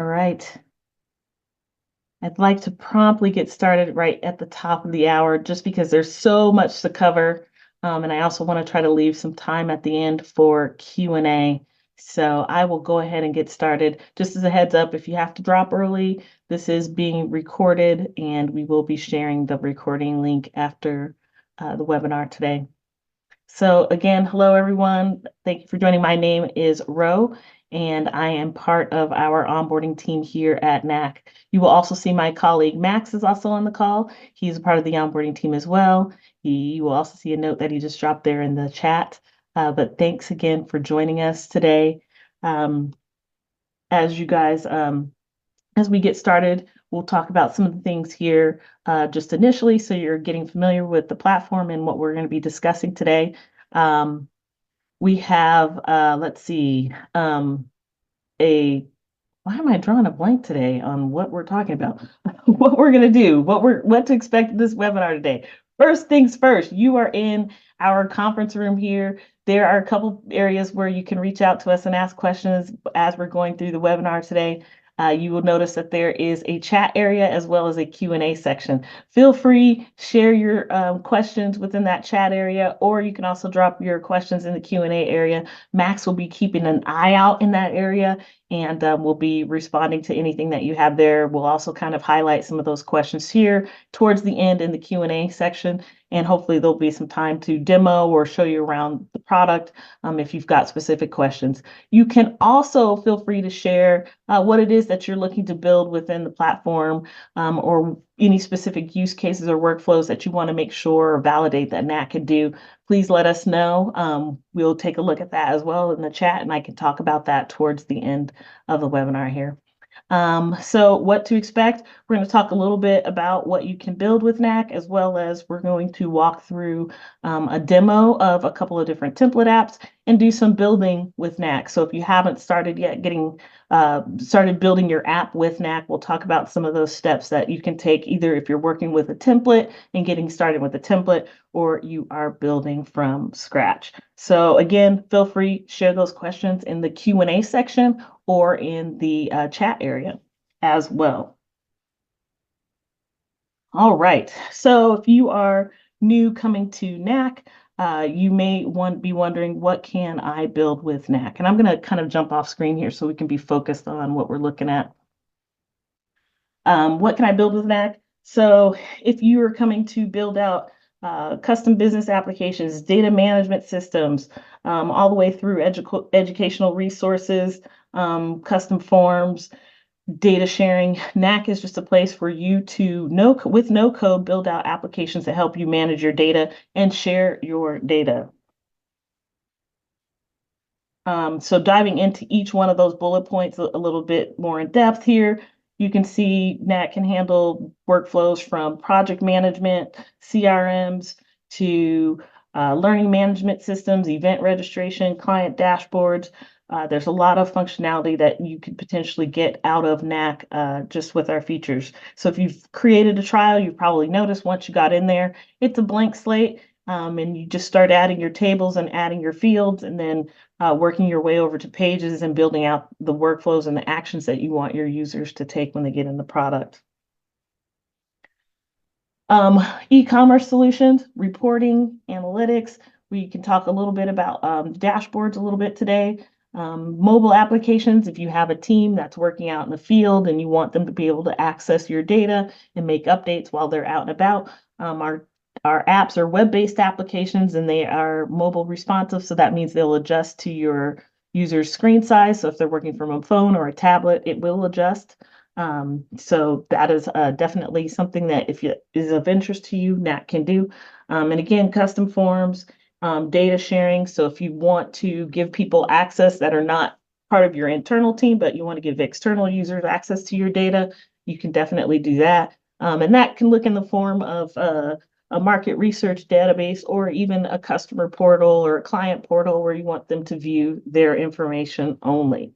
All right. I'd like to promptly get started right at the top of the hour just because there's so much to cover. And I also want to try to leave some time at the end for Q&A. So I will go ahead and get started. Just as a heads up, if you have to drop early, this is being recorded and we will be sharing the recording link after the webinar today. So again, hello everyone. Thank you for joining. My name is Ro, and I am part of our onboarding team here at Knack. You will also see my colleague Max is also on the call. He's a part of the onboarding team as well. You will also see a note that he just dropped there in the chat. But thanks again for joining us today. As you guys, as we get started, we'll talk about some of the things here just initially, so you're getting familiar with the platform and what we're going to be discussing today. We have, let's see, why am I drawing a blank today on what we're talking about? What we're going to do, what to expect in this webinar today. First things first, you are in our conference room here. There are a couple areas where you can reach out to us and ask questions as we're going through the webinar today. You will notice that there is a chat area as well as a Q&A section. Feel free, share your questions within that chat area, or you can also drop your questions in the Q&A area. Max will be keeping an eye out in that area, and we'll be responding to anything that you have there. We'll also kind of highlight some of those questions here towards the end in the Q&A section, and hopefully there'll be some time to demo or show you around the product if you've got specific questions. You can also feel free to share what it is that you're looking to build within the platform, or any specific use cases or workflows that you want to make sure or validate that Knack can do. Please let us know. We'll take a look at that as well in the chat, and I can talk about that towards the end of the webinar here. So what to expect, we're going to talk a little bit about what you can build with Knack, as well as we're going to walk through a demo of a couple of different template apps and do some building with Knack. So if you haven't started yet started building your app with Knack, we'll talk about some of those steps that you can take, either if you're working with a template and getting started with a template, or you are building from scratch. So again, feel free, share those questions in the Q&A section or in the chat area as well. All right, so if you are new coming to Knack, you may be wondering, what can I build with Knack? And I'm going to kind of jump off screen here so we can be focused on what we're looking at. What can I build with Knack? So if you are coming to build out custom business applications, data management systems, all the way through educational resources, custom forms, data sharing, Knack is just a place for you to, with no code, build out applications to help you manage your data and share your data. So diving into each one of those bullet points a little bit more in depth here, you can see Knack can handle workflows from project management, CRMs, to learning management systems, event registration, client dashboards. There's a lot of functionality that you could potentially get out of Knack just with our features. So if you've created a trial, you've probably noticed once you got in there, it's a blank slate. And you just start adding your tables and adding your fields, and then working your way over to pages and building out the workflows and the actions that you want your users to take when they get in the product. E-commerce solutions, reporting, analytics. We can talk a little bit about dashboards a little bit today. Mobile applications, if you have a team that's working out in the field and you want them to be able to access your data and make updates while they're out and about. Our apps are web-based applications, and they are mobile responsive, so that means they'll adjust to your user's screen size. So if they're working from a phone or a tablet, it will adjust. So that is definitely something that, if it is of interest to you, Knack can do. And again, custom forms, data sharing. So if you want to give people access that are not part of your internal team, but you want to give external users access to your data, you can definitely do that. And that can look in the form of a market research database, or even a customer portal or a client portal where you want them to view their information only.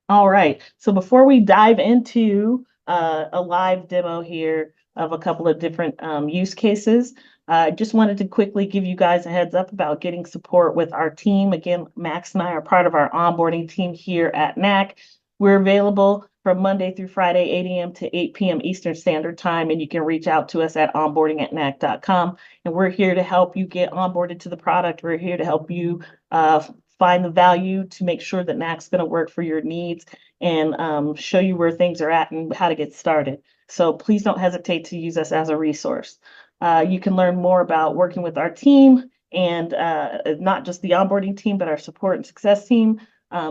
All right, so before we dive into a live demo here, of a couple of different use cases. I just wanted to quickly give you guys a heads up about getting support with our team. Again, Max and I are part of our onboarding team here at Knack. We're available from Monday through Friday, 8 a.m. to 8 p.m. Eastern Standard Time, and you can reach out to us at onboarding@knack.com. And we're here to help you get onboarded to the product. We're here to help you find the value to make sure that Knack's going to work for your needs and show you where things are at and how to get started. So please don't hesitate to use us as a resource. You can learn more about working with our team and not just the onboarding team, but our support and success team.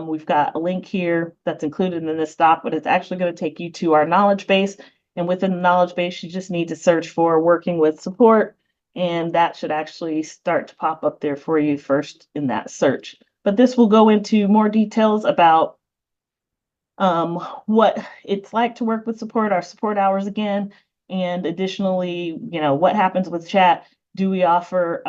We've got a link here that's included in this doc, but it's actually going to take you to our knowledge base. And within the knowledge base, you just need to search for working with support. And that should actually start to pop up there for you first in that search. But this will go into more details about what it's like to work with support, our support hours again, and additionally, what happens with chat. Do we offer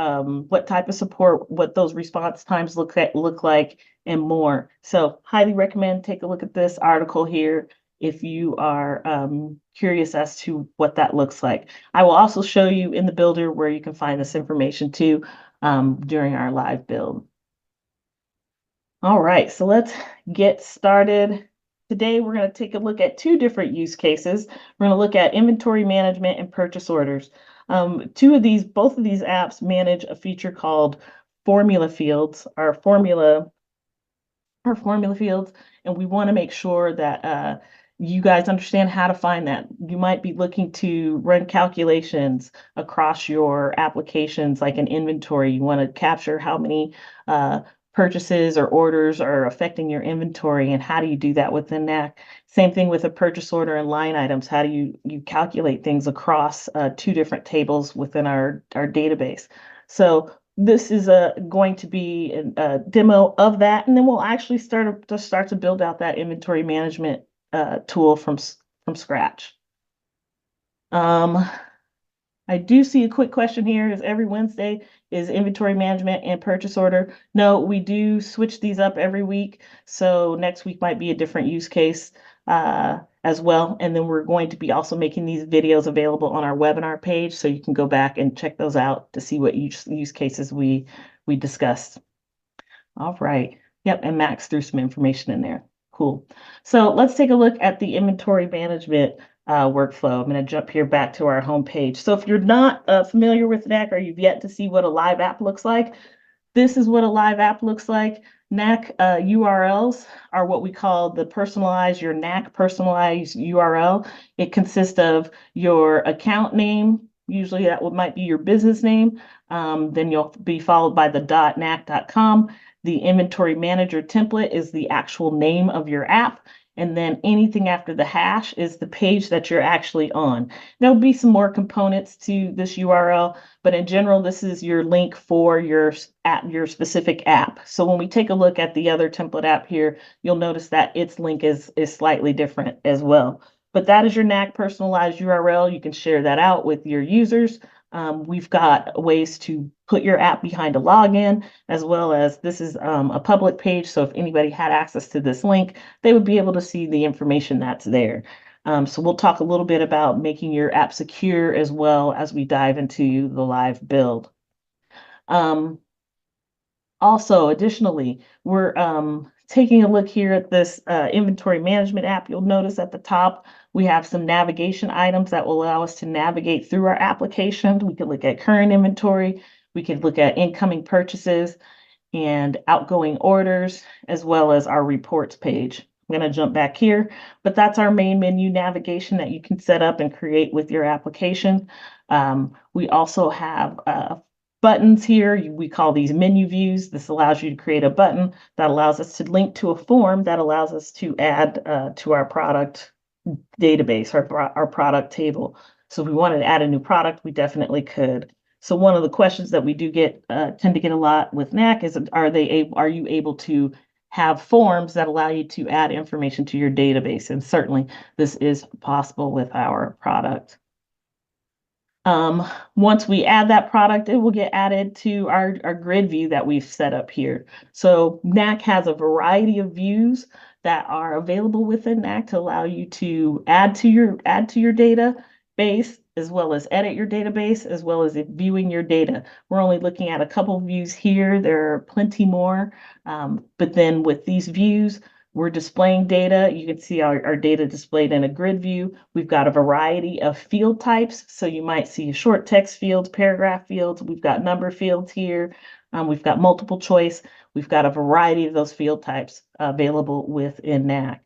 what type of support, what those response times look like, and more. So highly recommend take a look at this article here if you are curious as to what that looks like. I will also show you in the builder where you can find this information too during our live build. All right, so let's get started. Today, we're going to take a look at two different use cases. We're going to look at inventory management and purchase orders. Both of these apps manage a feature called formula fields, our formula fields, and we want to make sure that you guys understand how to find that. You might be looking to run calculations across your applications like an inventory. You want to capture how many purchases or orders are affecting your inventory, and how do you do that within Knack? Same thing with a purchase order and line items. How do you calculate things across two different tables within our database? So this is going to be a demo of that, and then we'll actually start to build out that inventory management tool from scratch. I do see a quick question here. Is every Wednesday is inventory management and purchase order? No, we do switch these up every week. So next week might be a different use case as well. And then we're going to be also making these videos available on our webinar page. So you can go back and check those out to see what use cases we discussed. All right. Yep. And Max threw some information in there. Cool. So let's take a look at the inventory management workflow. I'm going to jump here back to our homepage. So if you're not familiar with Knack or you've yet to see what a live app looks like, this is what a live app looks like. Knack URLs are what we call your Knack personalized URL. It consists of your account name. Usually that might be your business name. Then you'll be followed by the .knack.com. The inventory manager template is the actual name of your app. And then anything after the hash is the page that you're actually on. There'll be some more components to this URL, but in general, this is your link for your specific app. So when we take a look at the other template app here, you'll notice that its link is slightly different as well. But that is your Knack personalized URL. You can share that out with your users. We've got ways to put your app behind a login, as well as this is a public page. So if anybody had access to this link, they would be able to see the information that's there. So we'll talk a little bit about making your app secure as well as we dive into the live build. Also, additionally, we're taking a look here at this inventory management app. You'll notice at the top, we have some navigation items that will allow us to navigate through our application. We could look at current inventory. We could look at incoming purchases and outgoing orders, as well as our reports page. I'm going to jump back here, but that's our main menu navigation that you can set up and create with your application. We also have buttons here. We call these menu views. This allows you to create a button that allows us to link to a form that allows us to add to our product database, our product table. So if we wanted to add a new product, we definitely could. So one of the questions that we do tend to get a lot with Knack is, are you able to have forms that allow you to add information to your database? And certainly this is possible with our product. Once we add that product, it will get added to our grid view that we've set up here. So Knack has a variety of views that are available within Knack to allow you to add to your database as well as edit your database, as well as viewing your data. We're only looking at a couple views here. There are plenty more. But then with these views, we're displaying data. You can see our data displayed in a grid view. We've got a variety of field types. So you might see short text fields, paragraph fields. We've got number fields here. We've got multiple choice. We've got a variety of those field types available within Knack.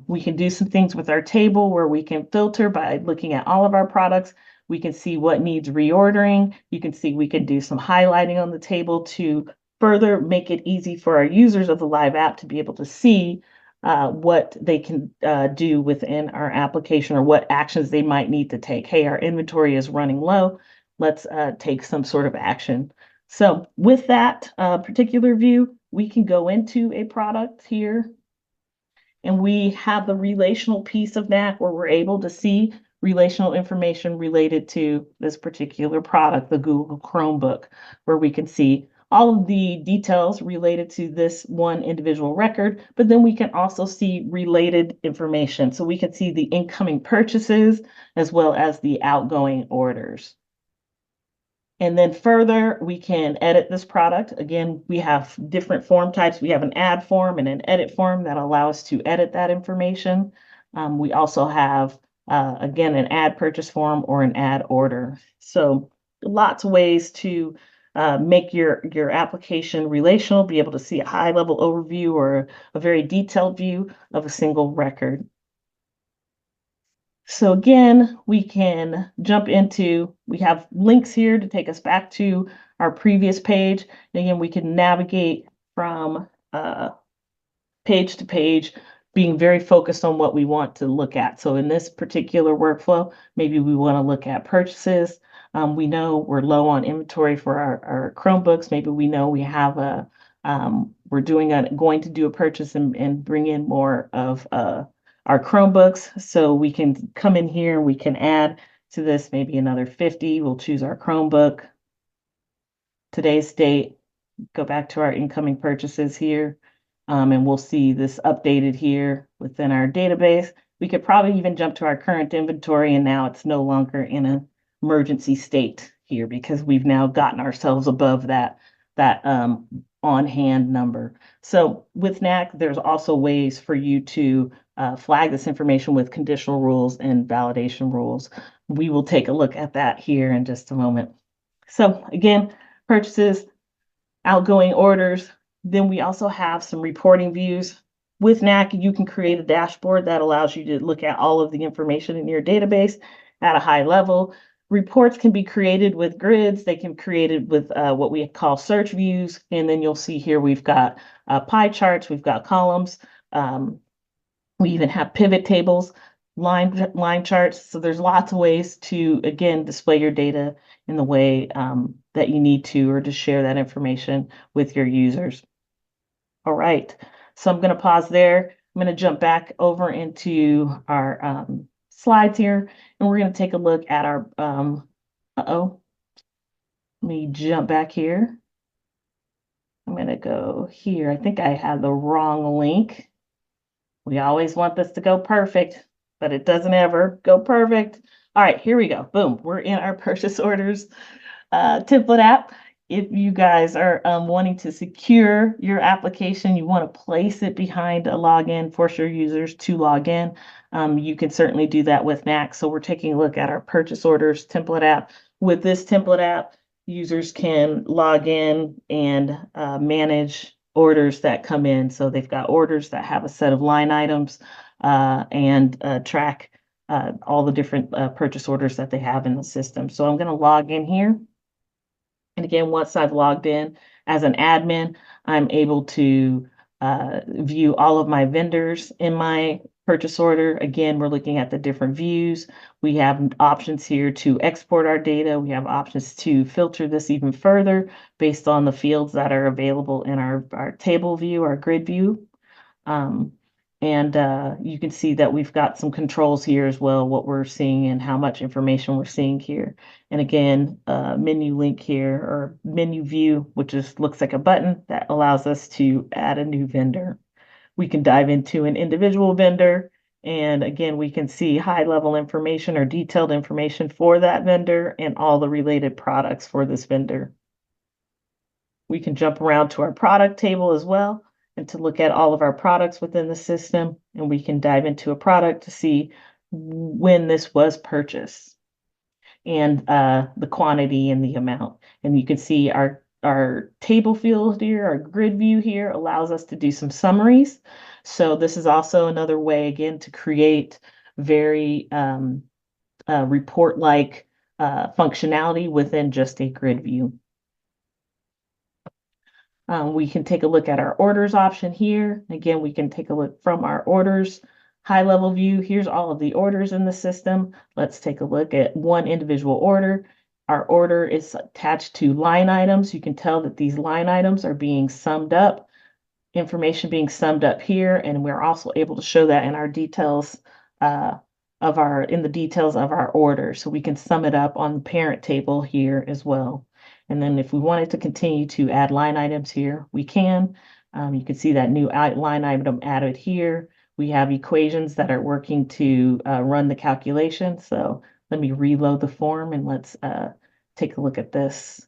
We can do some things with our table where we can filter by looking at all of our products. We can see what needs reordering. You can see we can do some highlighting on the table to further make it easy for our users of the live app to be able to see what they can do within our application or what actions they might need to take. Hey, our inventory is running low. Let's take some sort of action. So with that particular view, we can go into a product here, and we have the relational piece of Knack where we're able to see relational information related to this particular product, the Google Chromebook, where we can see all of the details related to this one individual record, but then we can also see related information. So we can see the incoming purchases as well as the outgoing orders. And then further, we can edit this product. Again, we have different form types. We have an add form and an edit form that allow us to edit that information. We also have, again, an add purchase form or an add order. So lots of ways to make your application relational, be able to see a high level overview or a very detailed view of a single record. So again, we can jump into, we have links here to take us back to our previous page. And again, we can navigate from page to page, being very focused on what we want to look at. So in this particular workflow, maybe we want to look at purchases. We know we're low on inventory for our Chromebooks. Maybe we know we have we're going to do a purchase and bring in more of our Chromebooks. So we can come in here, we can add to this maybe another 50. We'll choose our Chromebook. Today's date, go back to our incoming purchases here, and we'll see this updated here within our database. We could probably even jump to our current inventory, and now it's no longer in an emergency state here because we've now gotten ourselves above that on-hand number. So with Knack, there's also ways for you to flag this information with conditional rules and validation rules. We will take a look at that here in just a moment. So again, purchases, outgoing orders. Then we also have some reporting views. With Knack, you can create a dashboard that allows you to look at all of the information in your database at a high level. Reports can be created with grids. They can be created with what we call search views. And then you'll see here we've got pie charts, we've got columns. We even have pivot tables, line charts. So there's lots of ways to, again, display your data in the way that you need to, or to share that information with your users. All right, so I'm going to pause there. I'm going to jump back over into our slides here, and we're going to take a look at our, let me jump back here. I'm going to go here. I think I had the wrong link. We always want this to go perfect, but it doesn't ever go perfect. All right, here we go. Boom, we're in our purchase orders template app. If you guys are wanting to secure your application, you want to place it behind a login, force your users to log in, you can certainly do that with Knack. So we're taking a look at our purchase orders template app. With this template app, users can log in and manage orders that come in. So they've got orders that have a set of line items and track all the different purchase orders that they have in the system. So I'm going to log in here. And again, once I've logged in as an admin, I'm able to view all of my vendors in my purchase order. Again, we're looking at the different views. We have options here to export our data. We have options to filter this even further based on the fields that are available in our table view, our grid view. And you can see that we've got some controls here as well, what we're seeing and how much information we're seeing here. And again, menu link here, or menu view, which looks like a button that allows us to add a new vendor. We can dive into an individual vendor And again, we can see high-level information or detailed information for that vendor and all the related products for this vendor. We can jump around to our product table as well and to look at all of our products within the system. And we can dive into a product to see when this was purchased and the quantity and the amount. And you can see our table field here, our grid view here allows us to do some summaries. So this is also another way, again, to create very report-like functionality within just a grid view. We can take a look at our orders option here. Again, we can take a look from our orders high-level view. Here's all of the orders in the system. Let's take a look at one individual order. Our order is attached to line items. You can tell that these line items are being summed up, information being summed up here, and we're also able to show that in our details in the details of our order. So we can sum it up on the parent table here as well. And then if we wanted to continue to add line items here, we can. You can see that new line item added here. We have equations that are working to run the calculation. So let me reload the form and let's take a look at this.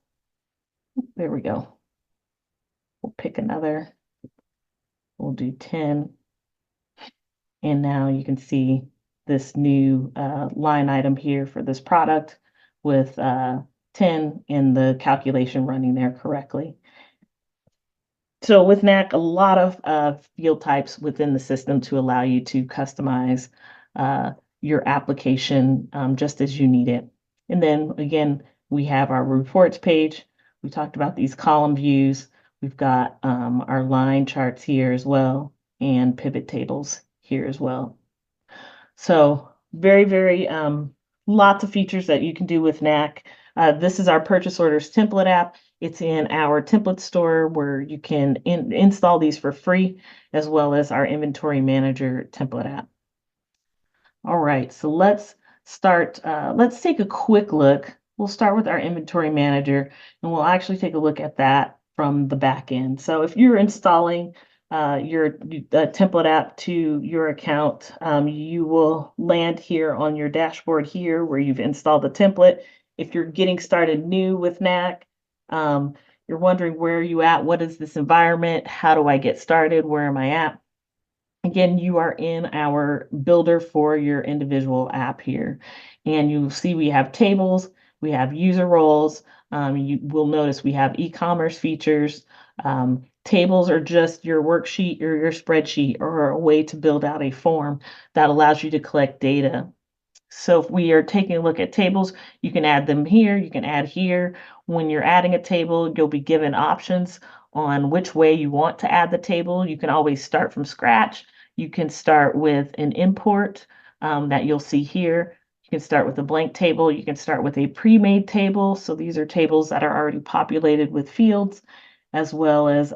There we go. We'll pick another. We'll do 10. And now you can see this new line item here for this product with 10 in the calculation running there correctly. So with Knack, a lot of field types within the system to allow you to customize your application just as you need it. And then again, we have our reports page. We talked about these column views. We've got our line charts here as well and pivot tables here as well. So very lots of features that you can do with Knack. This is our purchase orders template app. It's in our template store where you can install these for free, as well as our inventory manager template app. All right, so let's start. Let's take a quick look. We'll start with our inventory manager, and we'll actually take a look at that from the back end. So if you're installing your template app to your account, you will land here on your dashboard here where you've installed the template. If you're getting started new with Knack, you're wondering where are you at? What is this environment? How do I get started? Where am I at? Again, you are in our builder for your individual app here. And you'll see we have tables, we have user roles. You will notice we have e-commerce features. Tables are just your worksheet or your spreadsheet or a way to build out a form that allows you to collect data. So if we are taking a look at tables, you can add them here, you can add here. When you're adding a table, you'll be given options on which way you want to add the table. You can always start from scratch. You can start with an import that you'll see here. You can start with a blank table. You can start with a pre-made table. So these are tables that are already populated with fields, as well as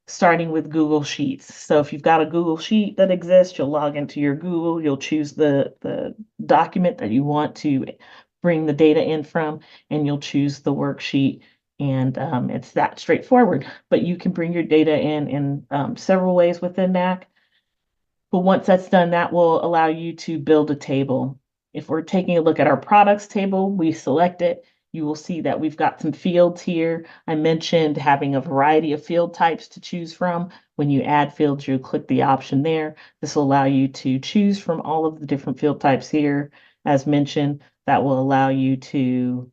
starting with Google Sheets. So if you've got a Google Sheet that exists, you'll log into your Google, you'll choose the document that you want to bring the data in from, and you'll choose the worksheet. And it's that straightforward. But you can bring your data in several ways within Knack. But once that's done, that will allow you to build a table. If we're taking a look at our products table, we select it. You will see that we've got some fields here. I mentioned having a variety of field types to choose from. When you add fields, you click the option there. This will allow you to choose from all of the different field types here. As mentioned, that will allow you to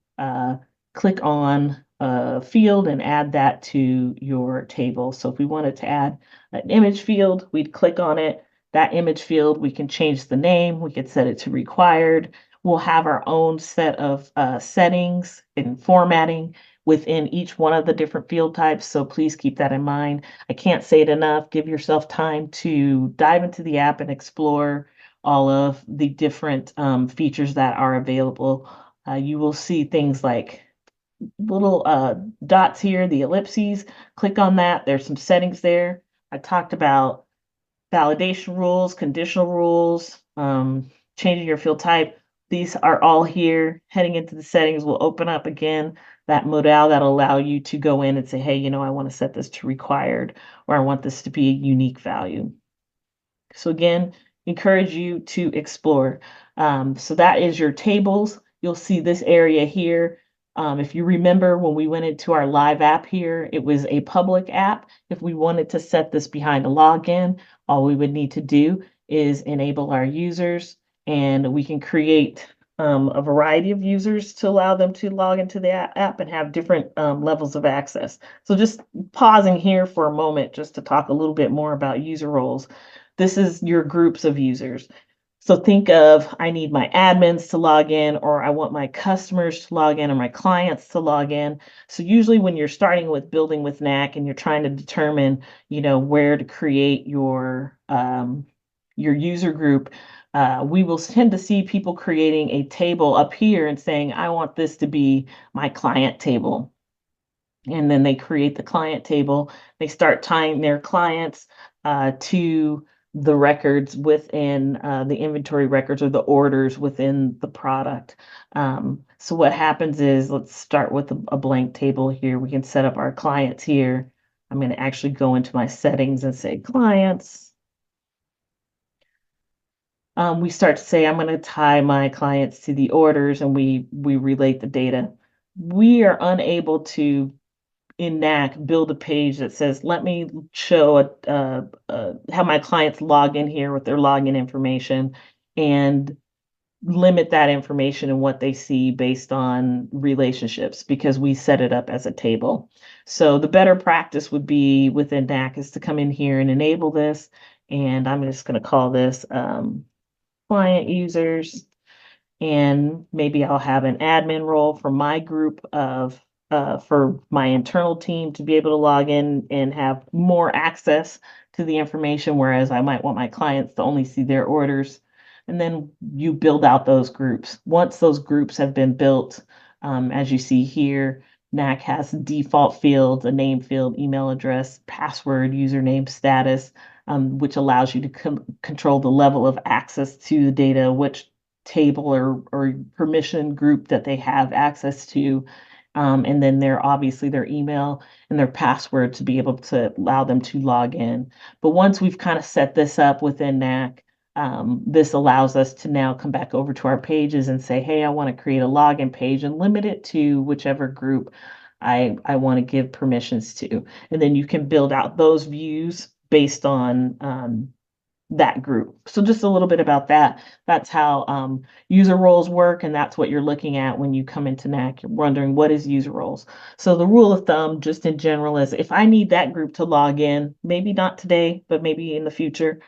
click on a field and add that to your table. So if we wanted to add an image field, we'd click on it. That image field, we can change the name. We could set it to required. We'll have our own set of settings and formatting within each one of the different field types. So please keep that in mind. I can't say it enough. Give yourself time to dive into the app and explore all of the different features that are available. You will see things like little dots here, the ellipses. Click on that. There's some settings there. I talked about validation rules, conditional rules, changing your field type. These are all here. Heading into the settings will open up again that modal that'll allow you to go in and say, hey, I want to set this to required, or I want this to be a unique value. So again, encourage you to explore. So that is your tables. You'll see this area here. If you remember when we went into our live app here, it was a public app. If we wanted to set this behind a login, all we would need to do is enable our users, and we can create a variety of users to allow them to log into the app and have different levels of access. So just pausing here for a moment just to talk a little bit more about user roles. This is your groups of users. So think of, I need my admins to log in, or I want my customers to log in, or my clients to log in. So usually when you're starting with building with Knack and you're trying to determine, where to create your user group, we will tend to see people creating a table up here and saying, I want this to be my client table. And then they create the client table. They start tying their clients to the records within the inventory records or the orders within the product. So what happens is, let's start with a blank table here. We can set up our clients here. I'm going to actually go into my settings and say clients. We start to say, I'm going to tie my clients to the orders, and we relate the data. We are unable to, in Knack, build a page that says, let me show how my clients log in here with their login information and limit that information and what they see based on relationships, because we set it up as a table. So the better practice would be within Knack is to come in here and enable this. And I'm just going to call this client users. And maybe I'll have an admin role for my group for my internal team to be able to log in and have more access to the information, whereas I might want my clients to only see their orders. And then you build out those groups. Once those groups have been built, as you see here, Knack has default fields, a name field, email address, password, username, status, which allows you to control the level of access to the data, which table or permission group that they have access to. And then obviously their email and their password to be able to allow them to log in. But once we've kind of set this up within Knack, this allows us to now come back over to our pages and say, hey, I want to create a login page and limit it to whichever group I want to give permissions to. And then you can build out those views based on that group. So just a little bit about that. That's how user roles work, and that's what you're looking at when you come into Knack. You're wondering, what is user roles? So the rule of thumb, just in general, is if I need that group to log in, maybe not today, but maybe in the future,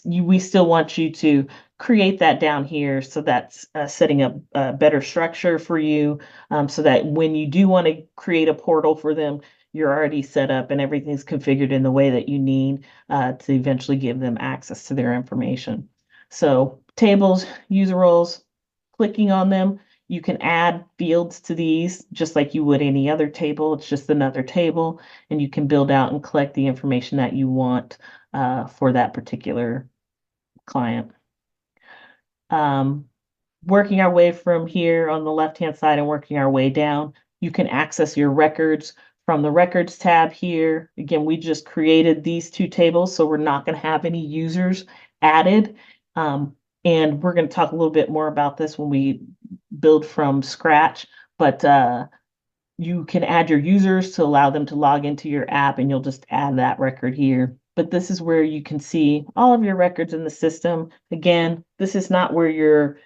we still want you to create that down here. So that's setting up a better structure for you, so that when you do want to create a portal for them, you're already set up and everything's configured in the way that you need to eventually give them access to their information. So tables, user roles, clicking on them, you can add fields to these just like you would any other table. It's just another table, and you can build out and collect the information that you want for that particular client. Working our way from here on the left-hand side and working our way down, you can access your records from the records tab here. Again, we just created these two tables, so we're not going to have any users added. And we're going to talk a little bit more about this when we build from scratch, but you can add your users to allow them to log into your app, and you'll just add that record here. But this is where you can see all of your records in the system. Again, this is not where you're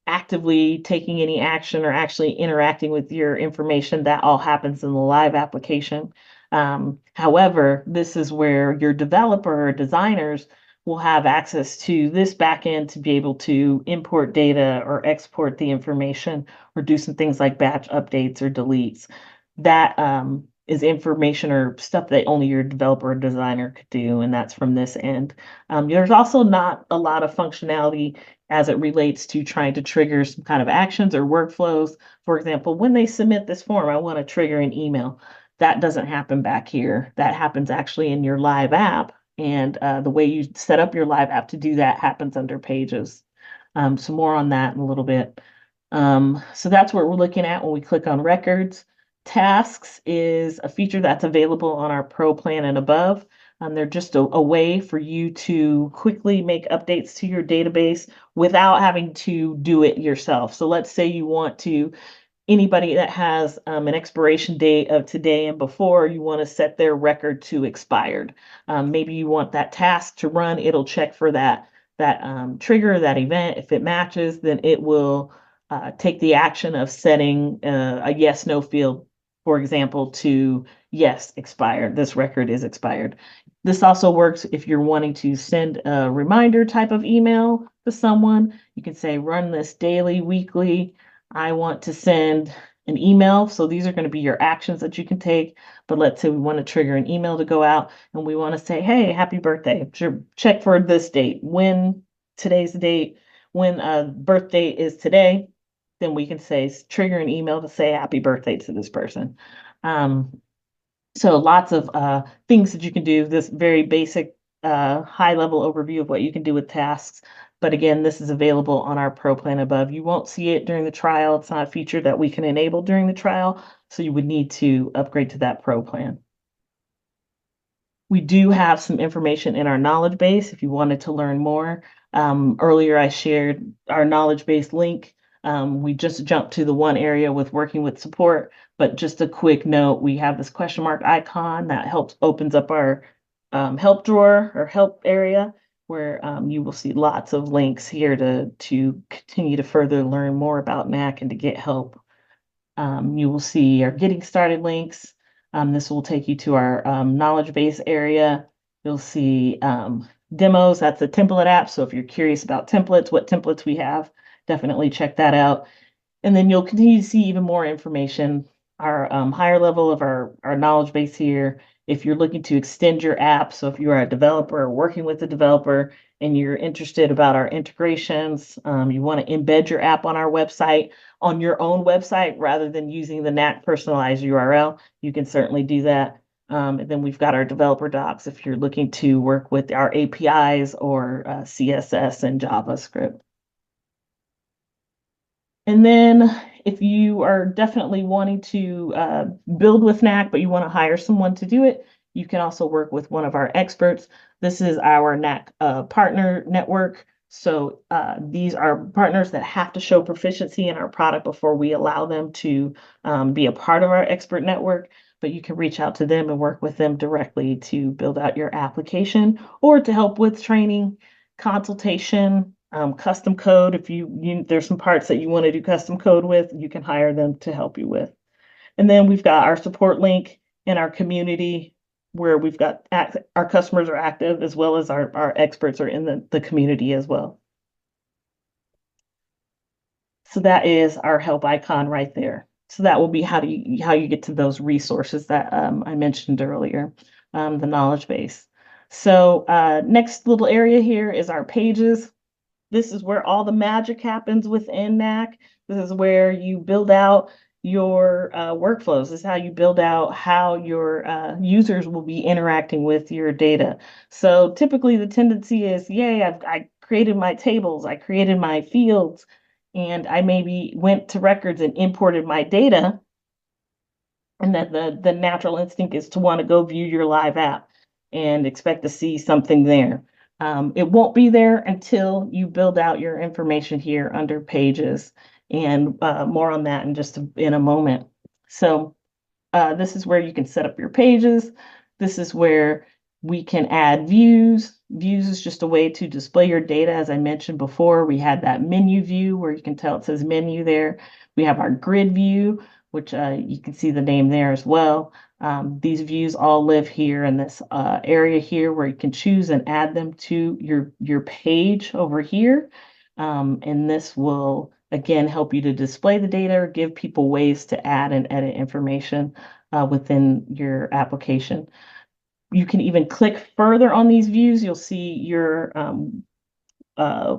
actively taking any action or actually interacting with your information. That all happens in the live application. However, this is where your developer or designers will have access to this backend to be able to import data or export the information or do some things like batch updates or deletes. That is information or stuff that only your developer or designer could do, and that's from this end. There's also not a lot of functionality as it relates to trying to trigger some kind of actions or workflows. For example, when they submit this form, I want to trigger an email. That doesn't happen back here. That happens actually in your live app, and the way you set up your live app to do that happens under pages. So more on that in a little bit. So that's what we're looking at when we click on records. Tasks is a feature that's available on our Pro plan and above. They're just a way for you to quickly make updates to your database without having to do it yourself. So let's say you want to anybody that has an expiration date of today and before, you want to set their record to expired. Maybe you want that task to run. It'll check for that trigger, that event. If it matches, then it will take the action of setting a yes no field, for example, to yes, expired. This record is expired. This also works if you're wanting to send a reminder type of email to someone. You can say run this daily, weekly. I want to send an email. So these are going to be your actions that you can take. But let's say we want to trigger an email to go out and we want to say, hey, happy birthday. Check for this date. When today's the date, when birthday is today, then we can say trigger an email to say happy birthday to this person. So lots of things that you can do. This very basic high level overview of what you can do with tasks. But again, this is available on our Pro plan above. You won't see it during the trial. It's not a feature that we can enable during the trial. So you would need to upgrade to that Pro plan. We do have some information in our knowledge base if you wanted to learn more. Earlier, I shared our knowledge base link. We just jumped to the one area with working with support, but just a quick note, we have this question mark icon that opens up our help drawer or help area where you will see lots of links here to continue to further learn more about Knack and to get help. You will see our getting started links. This will take you to our knowledge base area. You'll see demos. That's a template app. So if you're curious about templates, what templates we have, definitely check that out. And then you'll continue to see even more information, our higher level of our knowledge base here. If you're looking to extend your app, so if you are a developer or working with a developer and you're interested about our integrations, you want to embed your app on our website, on your own website, rather than using the Knack personalized URL, you can certainly do that. And then we've got our developer docs if you're looking to work with our APIs or CSS and JavaScript. And then if you are definitely wanting to build with Knack, but you want to hire someone to do it, you can also work with one of our experts. This is our Knack partner network. So these are partners that have to show proficiency in our product before we allow them to be a part of our expert network. But you can reach out to them and work with them directly to build out your application or to help with training, consultation, custom code. If there's some parts that you want to do custom code with, you can hire them to help you with. And then we've got our support link in our community where we've got our customers are active as well as our experts are in the community as well. So that is our help icon right there. So that will be how you get to those resources that I mentioned earlier, the knowledge base. So next little area here is our pages. This is where all the magic happens within Knack. This is where you build out your workflows. This is how you build out how your users will be interacting with your data. So typically the tendency is, yay, I created my tables, I created my fields, and I maybe went to records and imported my data. And that the natural instinct is to want to go view your live app and expect to see something there. It won't be there until you build out your information here under pages, and more on that in a moment. So this is where you can set up your pages. This is where we can add views. Views is just a way to display your data. As I mentioned before, we had that menu view where you can tell it says menu there. We have our grid view, which you can see the name there as well. These views all live here in this area here where you can choose and add them to your page over here. And this will, again, help you to display the data or give people ways to add and edit information within your application. You can even click further on these views. You'll see your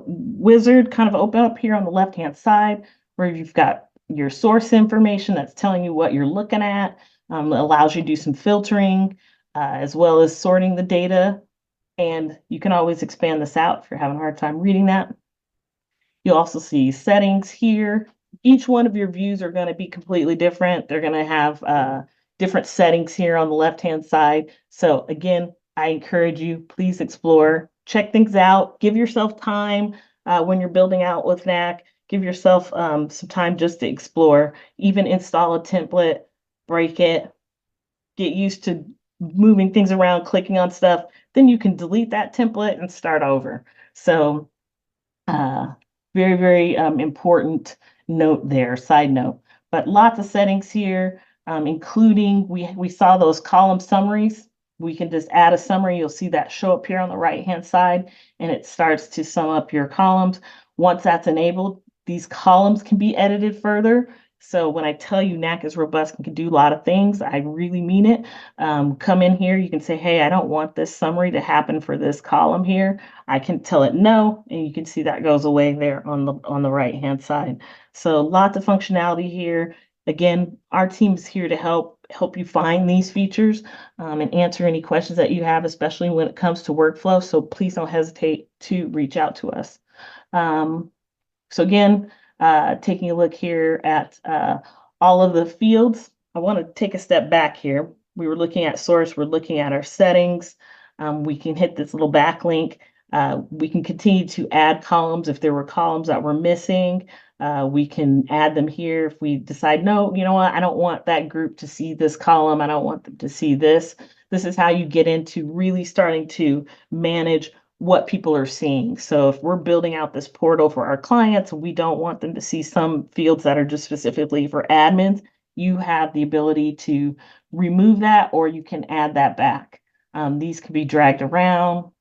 wizard kind of open up here on the left-hand side where you've got your source information that's telling you what you're looking at. It allows you to do some filtering as well as sorting the data. And you can always expand this out if you're having a hard time reading that. You'll also see settings here. Each one of your views are going to be completely different. They're going to have different settings here on the left-hand side. So again, I encourage you, please explore, check things out, give yourself time when you're building out with Knack. Give yourself some time just to explore, even install a template, break it, get used to moving things around, clicking on stuff. Then you can delete that template and start over. So uh, very, very important note there, side note. But lots of settings here, including we saw those column summaries. We can just add a summary. You'll see that show up here on the right-hand side, and it starts to sum up your columns. Once that's enabled, these columns can be edited further. So when I tell you Knack is robust and can do a lot of things, I really mean it. Come in here, you can say, hey, I don't want this summary to happen for this column here. I can tell it no, and you can see that goes away there on the right-hand side. So lots of functionality here. Again, our team is here to help you find these features and answer any questions that you have, especially when it comes to workflow. So please don't hesitate to reach out to us. So again, taking a look here at all of the fields, I want to take a step back here. We were looking at source, we're looking at our settings. We can hit this little backlink. We can continue to add columns if there were columns that were missing. We can add them here if we decide, no, you know what, I don't want that group to see this column. I don't want them to see this. This is how you get into really starting to manage what people are seeing. So if we're building out this portal for our clients, we don't want them to see some fields that are just specifically for admins. You have the ability to remove that, or you can add that back. These can be dragged around.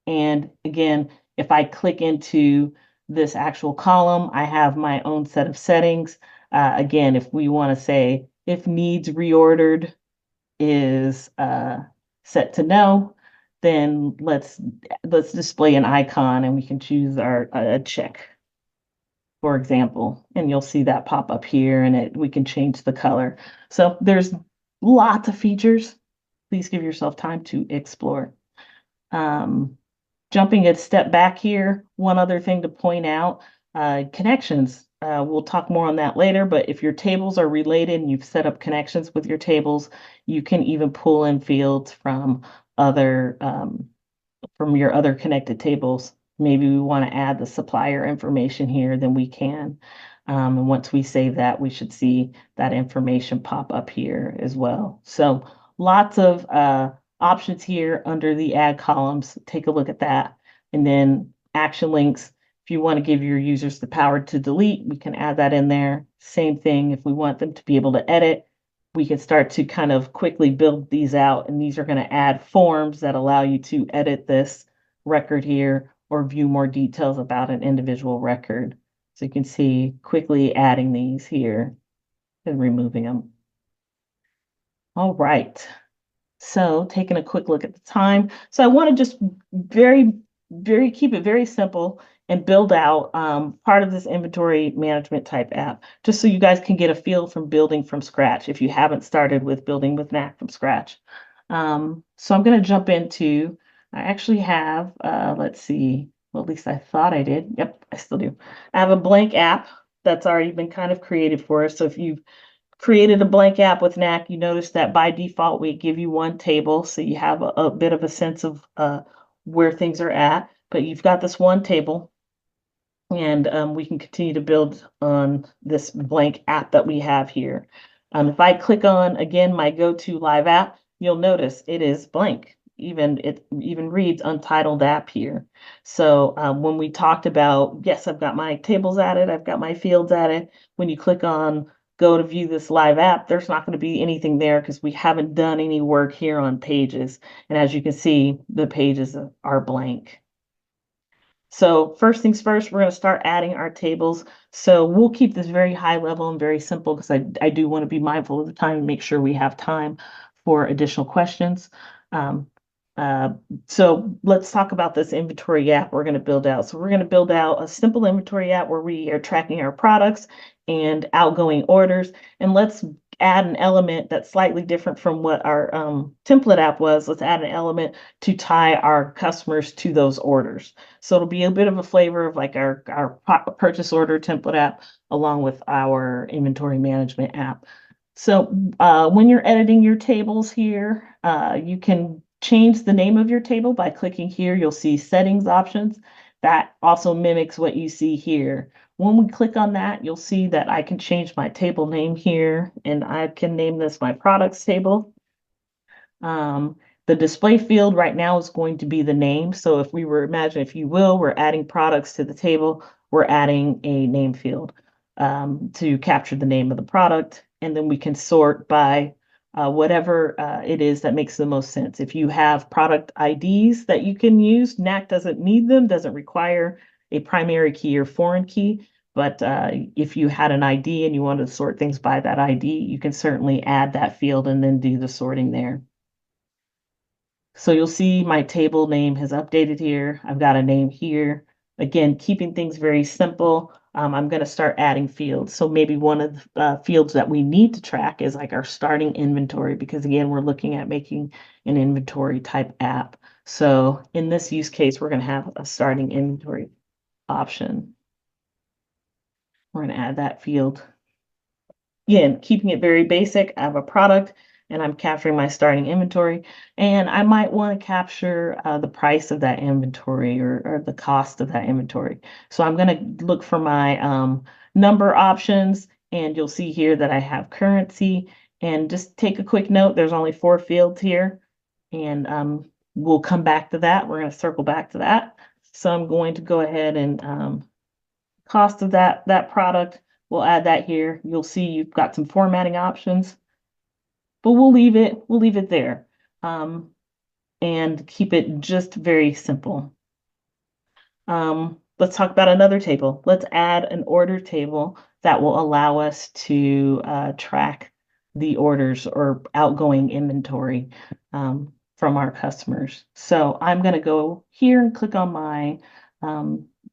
And again, if I click into this actual column, I have my own set of settings. Again, if we want to say if needs reordered is set to no, then let's display an icon and we can choose our check, for example, and you'll see that pop up here, and we can change the color. So there's lots of features. Please give yourself time to explore. Jumping a step back here, one other thing to point out, connections. We'll talk more on that later, but if your tables are related and you've set up connections with your tables, you can even pull in fields from your other connected tables. Maybe we want to add the supplier information here, then we can. And once we save that, we should see that information pop up here as well. So lots of options here under the add columns. Take a look at that. And then action links. If you want to give your users the power to delete, we can add that in there. Same thing, if we want them to be able to edit, we can start to kind of quickly build these out. And these are going to add forms that allow you to edit this record here or view more details about an individual record. So you can see quickly adding these here and removing them. All right. So taking a quick look at the time. So I want to just keep it very simple and build out part of this inventory management type app, just so you guys can get a feel from building from scratch if you haven't started with building with Knack from scratch. So I'm going to jump into, I actually have, let's see, well, at least I thought I did. Yep, I still do. I have a blank app that's already been kind of created for us. So if you've created a blank app with Knack, you notice that by default, we give you one table. So you have a bit of a sense of where things are at, but you've got this one table. And we can continue to build on this blank app that we have here. If I click on, again, my go-to live app, you'll notice it is blank. It even reads untitled app here. So when we talked about, yes, I've got my tables added, I've got my fields added. When you click on go to view this live app, there's not going to be anything there because we haven't done any work here on pages. And as you can see, the pages are blank. So first things first, we're going to start adding our tables. So we'll keep this very high level and very simple because I do want to be mindful of the time and make sure we have time for additional questions. So let's talk about this inventory app we're going to build out. So we're going to build out a simple inventory app where we are tracking our products and outgoing orders. And let's add an element that's slightly different from what our template app was. Let's add an element to tie our customers to those orders. So it'll be a bit of a flavor of like our purchase order template app along with our inventory management app. So when you're editing your tables here, you can change the name of your table by clicking here. You'll see settings options. That also mimics what you see here. When we click on that, you'll see that I can change my table name here, and I can name this my products table. Um, the display field right now is going to be the name. So if we were, imagine if you will, we're adding products to the table, we're adding a name field to capture the name of the product. And then we can sort by whatever it is that makes the most sense. If you have product IDs that you can use, Knack doesn't need them, doesn't require a primary key or foreign key. But if you had an ID and you wanted to sort things by that ID, you can certainly add that field and then do the sorting there. So you'll see my table name has updated here. I've got a name here. Again, keeping things very simple. I'm going to start adding fields. So maybe one of the fields that we need to track is like our starting inventory, because again, we're looking at making an inventory type app. So in this use case, we're going to have a starting inventory option. We're going to add that field. Again, keeping it very basic. I have a product and I'm capturing my starting inventory, and I might want to capture the price of that inventory, or the cost of that inventory. So I'm going to look for my number options, and you'll see here that I have currency. And just take a quick note, there's only 4 fields here, and we'll come back to that. We're going to circle back to that. So I'm going to go ahead and cost of that product. We'll add that here. You'll see you've got some formatting options, but we'll leave it there, and keep it just very simple. Let's talk about another table. Let's add an order table that will allow us to track the orders or outgoing inventory from our customers. So I'm going to go here and click on my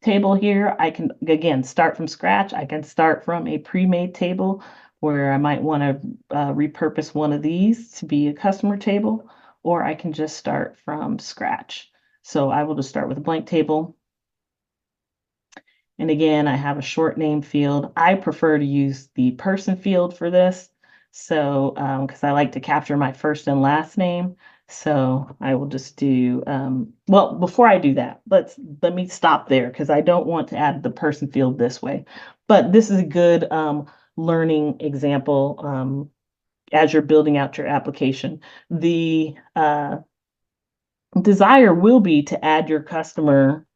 table here. I can, again, start from scratch. I can start from a pre-made table where I might want to repurpose one of these to be a customer table, or I can just start from scratch. So I will just start with a blank table. And again, I have a short name field. I prefer to use the person field for this. So, because I like to capture my first and last name. So I will just do, well, before I do that, let me stop there, because I don't want to add the person field this way. But this is a good learning example as you're building out your application. The desire will be to add your customer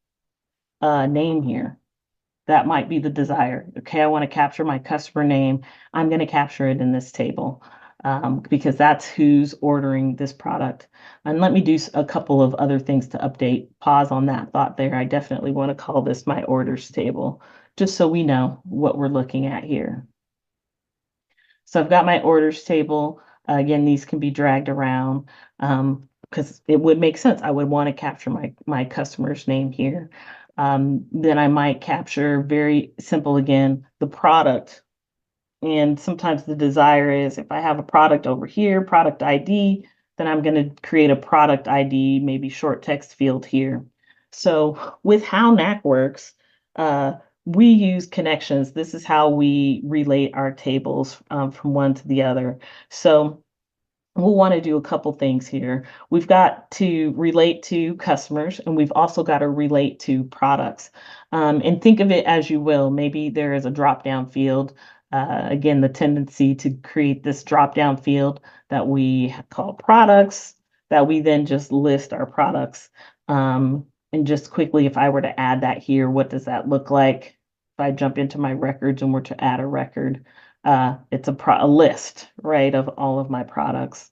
name here. That might be the desire. Okay, I want to capture my customer name. I'm going to capture it in this table because that's who's ordering this product. And let me do a couple of other things to update. Pause on that thought there. I definitely want to call this my orders table, just so we know what we're looking at here. So I've got my orders table. Again, these can be dragged around because it would make sense. I would want to capture my customer's name here. Then I might capture, very simple again, the product. And sometimes the desire is, if I have a product over here, product ID, then I'm going to create a product ID, maybe short text field here. So with how Knack works, we use connections. This is how we relate our tables from one to the other. So we'll want to do a couple things here. We've got to relate to customers, and we've also got to relate to products. And think of it as you will. Maybe there is a drop-down field. Again, the tendency to create this drop-down field that we call products, that we then just list our products. And just quickly, if I were to add that here, what does that look like? If I jump into my records and were to add a record, it's a list, right, of all of my products.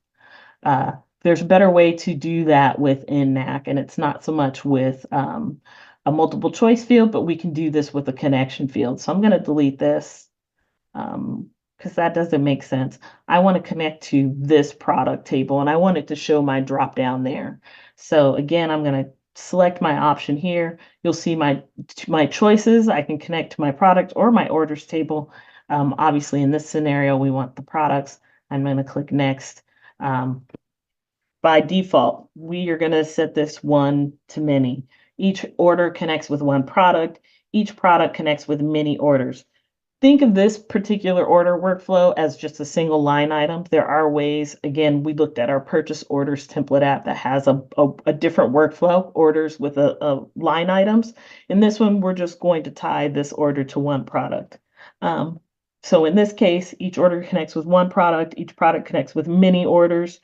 There's a better way to do that within Knack, and it's not so much with a multiple choice field, but we can do this with a connection field. So I'm going to delete this because that doesn't make sense. I want to connect to this product table, and I want it to show my drop down there. So again, I'm going to select my option here. You'll see my choices. I can connect to my product or my orders table. Obviously, in this scenario, we want the products. I'm going to click next. By default, we are going to set this one to many. Each order connects with one product. Each product connects with many orders. Think of this particular order workflow as just a single line item. There are ways, again, we looked at our purchase orders template app that has a different workflow, orders with a line items. In this one, we're just going to tie this order to one product. So in this case, each order connects with one product, each product connects with many orders.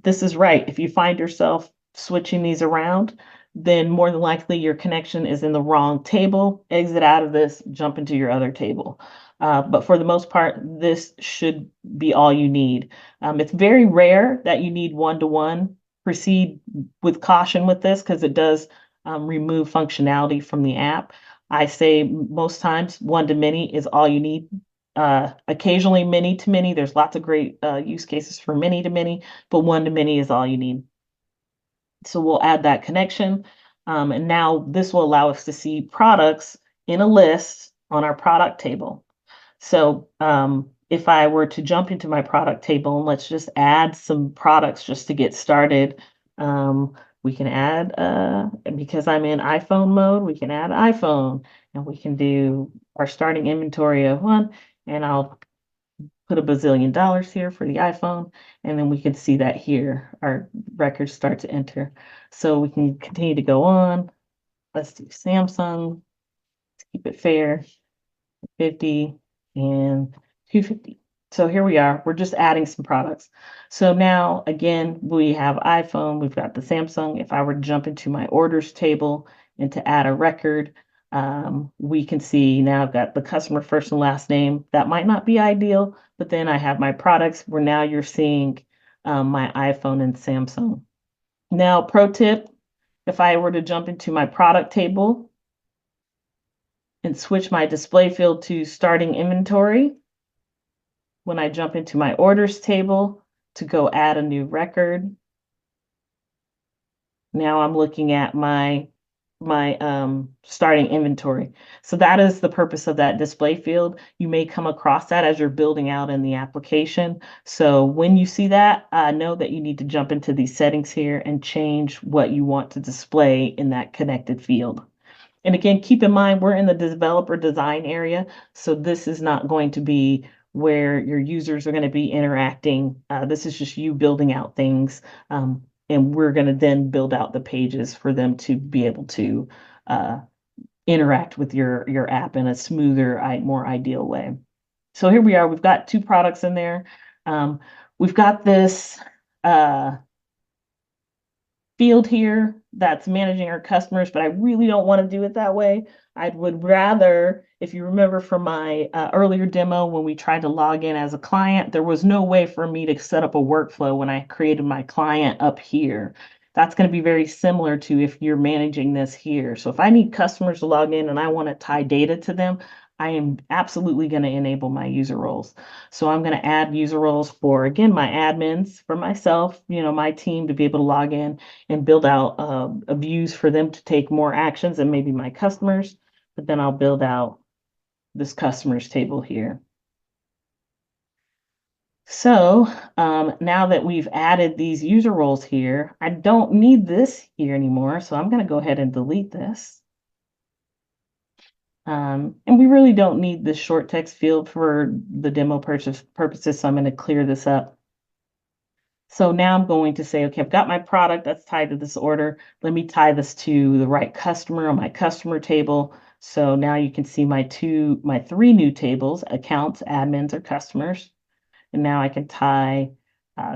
This is right. If you find yourself switching these around, then more than likely your connection is in the wrong table. Exit out of this, jump into your other table. But for the most part, this should be all you need. It's very rare that you need one-to-one. Proceed with caution with this because it does remove functionality from the app. I say most times one-to-many is all you need. Occasionally many-to-many. There's lots of great use cases for many-to-many, but one-to-many is all you need. So we'll add that connection. And now this will allow us to see products in a list on our product table. So if I were to jump into my product table and let's just add some products just to get started, we can add, because I'm in iPhone mode, we can add iPhone and we can do our starting inventory of one, and I'll put $1 bazillion here for the iPhone, and then we can see that here, our records start to enter. So we can continue to go on. Let's do Samsung, let's keep it fair, 50 and 250. So here we are, we're just adding some products. So now, again, we have iPhone, we've got the Samsung. If I were to jump into my orders table and to add a record, we can see now I've got the customer first and last name. That might not be ideal, but then I have my products where now you're seeing my iPhone and Samsung. Now, pro tip, if I were to jump into my product table and switch my display field to starting inventory, when I jump into my orders table to go add a new record, now I'm looking at my starting inventory. So that is the purpose of that display field. You may come across that as you're building out in the application. So when you see that, know that you need to jump into these settings here and change what you want to display in that connected field. And again, keep in mind, we're in the developer design area. So this is not going to be where your users are going to be interacting. This is just you building out things. And we're going to then build out the pages for them to be able to interact with your app in a smoother, more ideal way. So here we are. We've got 2 products in there. We've got this field here that's managing our customers, but I really don't want to do it that way. I would rather, if you remember from my earlier demo, when we tried to log in as a client, there was no way for me to set up a workflow when I created my client up here. That's going to be very similar to if you're managing this here. So if I need customers to log in and I want to tie data to them, I am absolutely going to enable my user roles. So I'm going to add user roles for, again, my admins, for myself, my team to be able to log in and build out views for them to take more actions and maybe my customers. But then I'll build out this customers table here. So now that we've added these user roles here, I don't need this here anymore. So I'm going to go ahead and delete this. And we really don't need this short text field for the demo purposes, so I'm going to clear this up. So now I'm going to say, okay, I've got my product that's tied to this order. Let me tie this to the right customer on my customer table. So now you can see my 3 new tables, accounts, admins, or customers. And now I can tie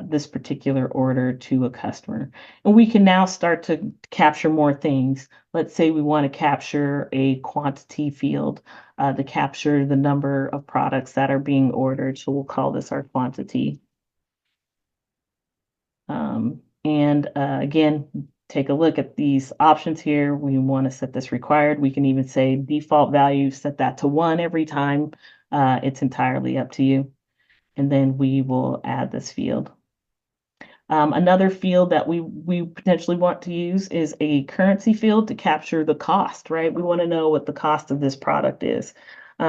this particular order to a customer. And we can now start to capture more things. Let's say we want to capture a quantity field to capture the number of products that are being ordered. So we'll call this our quantity. And again, take a look at these options here. We want to set this required. We can even say default value, set that to 1 every time. It's entirely up to you. And then we will add this field. Another field that we potentially want to use is a currency field to capture the cost, right? We want to know what the cost of this product is.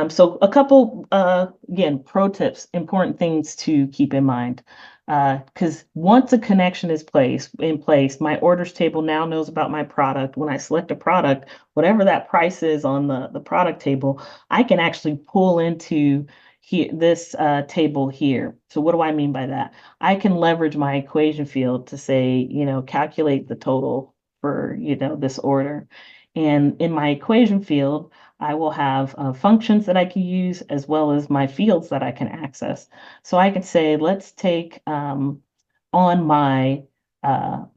So a couple, again, pro tips, important things to keep in mind. Because once a connection is in place, my orders table now knows about my product. When I select a product, whatever that price is on the product table, I can actually pull into this table here. So what do I mean by that? I can leverage my equation field to say, calculate the total for, this order. And in my equation field, I will have functions that I can use as well as my fields that I can access. So I can say, let's take on my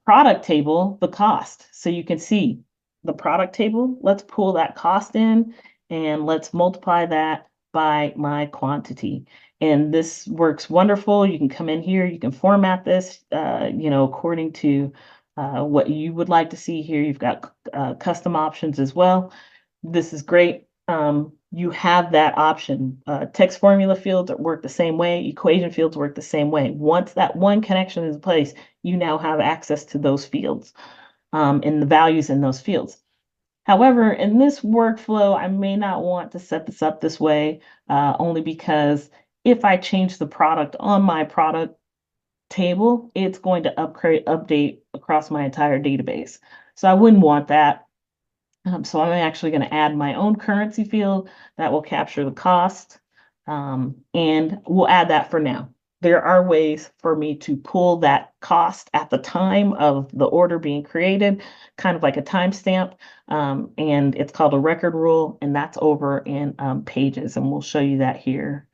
product table the cost. So you can see the product table. Let's pull that cost in and let's multiply that by my quantity. And this works wonderful. You can come in here, you can format this, according to what you would like to see here. You've got custom options as well. This is great. You have that option. Text formula fields work the same way. Equation fields work the same way. Once that one connection is in place, you now have access to those fields and the values in those fields. However, in this workflow, I may not want to set this up this way, only because if I change the product on my product table, it's going to update across my entire database. So I wouldn't want that. So I'm actually going to add my own currency field that will capture the cost, and we'll add that for now. There are ways for me to pull that cost at the time of the order being created, kind of like a timestamp, and it's called a record rule, and that's over in Pages, and we'll show you that here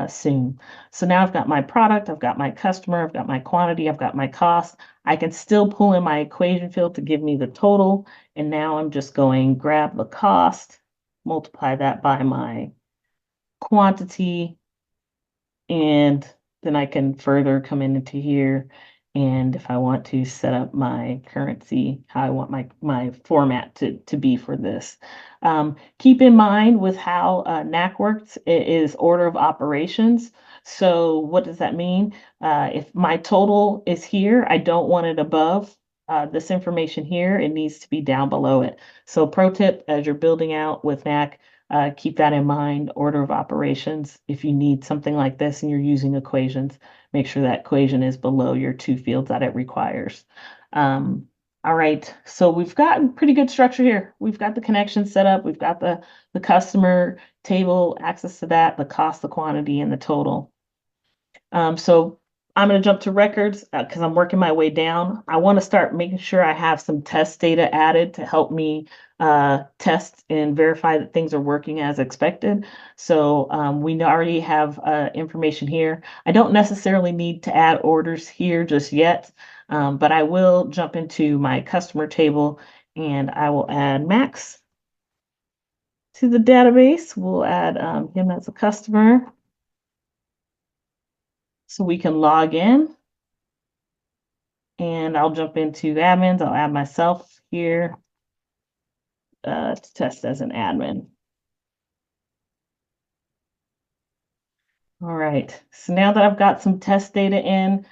soon. So now I've got my product, I've got my customer, I've got my quantity, I've got my cost. I can still pull in my equation field to give me the total. And now I'm just going grab the cost, multiply that by my quantity, and then I can further come into here. And if I want to set up my currency, how I want my format to be for this. Keep in mind with how Knack works, it is order of operations. So what does that mean? If my total is here, I don't want it above this information here. It needs to be down below it. So pro tip, as you're building out with Knack, keep that in mind, order of operations. If you need something like this and you're using equations, make sure that equation is below your two fields that it requires. All right, so we've gotten pretty good structure here. We've got the connection set up. We've got the customer table, access to that, the cost, the quantity, and the total. So I'm going to jump to records because I'm working my way down. I want to start making sure I have some test data added to help me test and verify that things are working as expected. So we already have information here. I don't necessarily need to add orders here just yet, but I will jump into my customer table and I will add Max to the database. We'll add him as a customer so we can log in. And I'll jump into admins. I'll add myself here to test as an admin. All right, so now that I've got some test data in,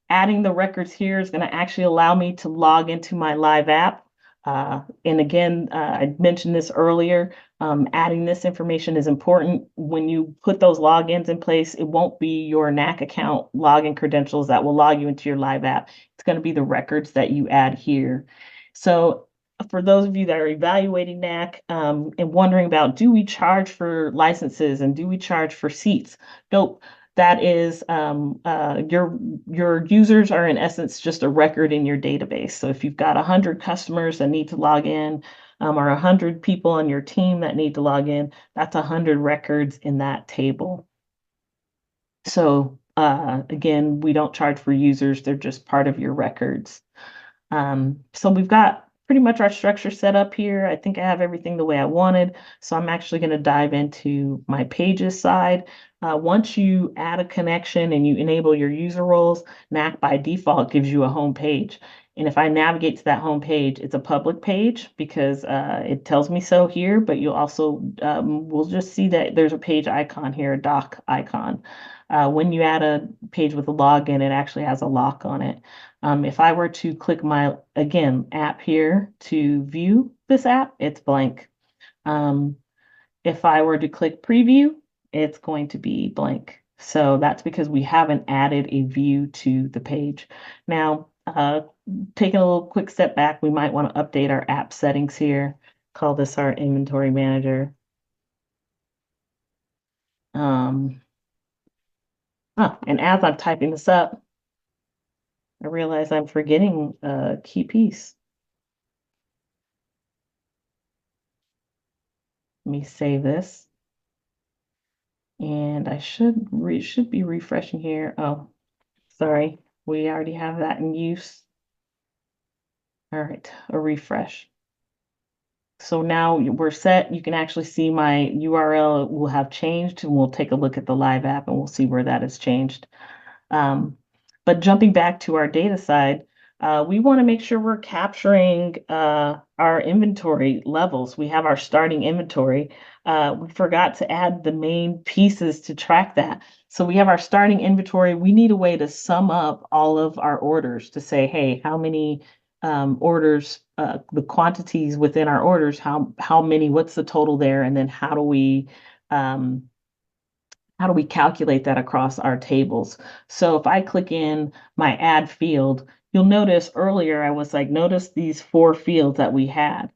adding the records here is going to actually allow me to log into my live app. And again, I mentioned this earlier, adding this information is important. When you put those logins in place, it won't be your Knack account login credentials that will log you into your live app. It's going to be the records that you add here. So for those of you that are evaluating Knack and wondering about, do we charge for licenses and do we charge for seats? Nope. That is your users are in essence just a record in your database. So if you've got 100 customers that need to log in, or 100 people on your team that need to log in, that's 100 records in that table. So again, we don't charge for users, they're just part of your records. So we've got pretty much our structure set up here. I think I have everything the way I wanted. So I'm actually going to dive into my pages side. Once you add a connection and you enable your user roles, Knack by default gives you a home page. And if I navigate to that home page, it's a public page because it tells me so here, but you'll also, we'll just see that there's a page icon here, a doc icon. When you add a page with a login, it actually has a lock on it. If I were to click my, again, app here to view this app, it's blank. If I were to click preview, it's going to be blank. So that's because we haven't added a view to the page. Now, taking a little quick step back, we might want to update our app settings here. Call this our inventory manager. And as I'm typing this up, I realize I'm forgetting a key piece. Let me save this. And I should be refreshing here. Oh, sorry. We already have that in use. All right, a refresh. So now we're set. You can actually see my URL will have changed, and we'll take a look at the live app and we'll see where that has changed. But jumping back to our data side, we want to make sure we're capturing our inventory levels. We have our starting inventory. We forgot to add the main pieces to track that. So we have our starting inventory. We need a way to sum up all of our orders to say, hey, how many orders, the quantities within our orders, how many, what's the total there, and then um, how do we calculate that across our tables? So if I click in my add field, you'll notice earlier I was like, notice these 4 fields that we had.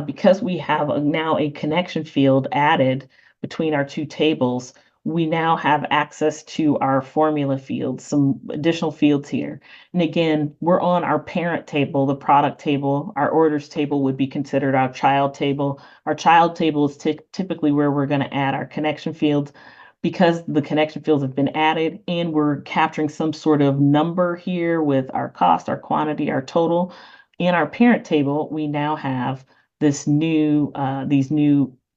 Because we have now a connection field added between our 2 tables, we now have access to our formula fields, some additional fields here. And again, we're on our parent table, the product table. Our orders table would be considered our child table. Our child table is typically where we're going to add our connection fields. Because the connection fields have been added and we're capturing some sort of number here with our cost, our quantity, our total. In our parent table, we now have these new